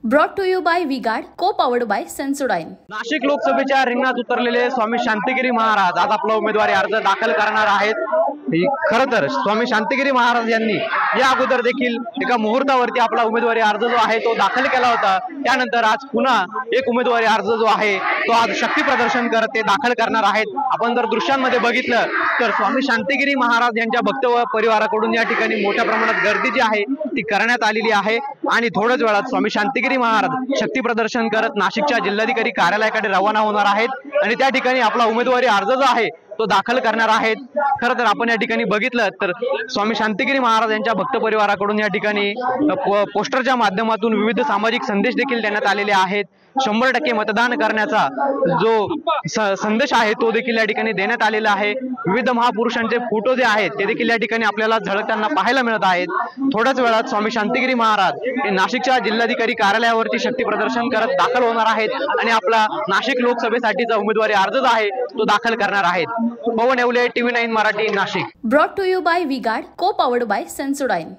Brought to you by V-Guard, co-powered by Sensodyne. Nashik लोकसभेच्या रिंगणात उतरलेले स्वामी शांतिगिरी महाराज आज आपला उमेदवारी अर्ज दाखल करणार आहेत। खरं तर स्वामी शांतिगिरी महाराज यांनी या अगोदर देखील एका मुहूर्तावरती आपला उमेदवारी अर्ज जो आहे तो दाखल केला होता। त्यानंतर आज पुन्हा एक उमेदवारी अर्ज जो आहे तो आज शक्ती प्रदर्शन करत ते दाखल करणार आहेत। आपण जर दृश्यांमध्ये बघितलं तर स्वामी शांतिगिरी महाराज यांच्या भक्त परिवाराकडून या ठिकाणी मोठ्या प्रमाणात गर्दी जी आहे ती करण्यात आलेली आहे आणि थोड्याच वेळात स्वामी शांतिगिरी महाराज शक्ती प्रदर्शन करत नाशिकच्या जिल्हाधिकारी कार्यालयाकडे रवाना होणार आहेत आणि त्या ठिकाणी आपला उमेदवारी अर्ज जो आहे तो दाखल करणार आहेत। खरं तर आपण या ठिकाणी बघितलं तर स्वामी शांतिगिरी महाराज यांच्या भक्त परिवाराकडून या ठिकाणी पोस्टरच्या माध्यमातून विविध सामाजिक संदेश देखील देण्यात आलेले आहेत। 100% मतदान करण्याचा जो संदेश आहे तो देखील या ठिकाणी देण्यात आलेला आहे। विविध महापुरुषांचे फोटो जे आहेत ते देखील या ठिकाणी आपल्याला झळकताना पाहायला मिळत आहेत। थोड्याच वेळात स्वामी शांतिगिरी महाराज हे नाशिकच्या जिल्हाधिकारी कार्यालयावरती शक्ती प्रदर्शन करत दाखल होणार आहेत आणि आपला नाशिक लोकसभेसाठीचा उमेदवारी अर्ज जो आहे तो दाखल करणार आहेत। पवन Yewale, TV9 Marathi, Nashik. Brought to you by V-Guard, co-powered by Sensodyne.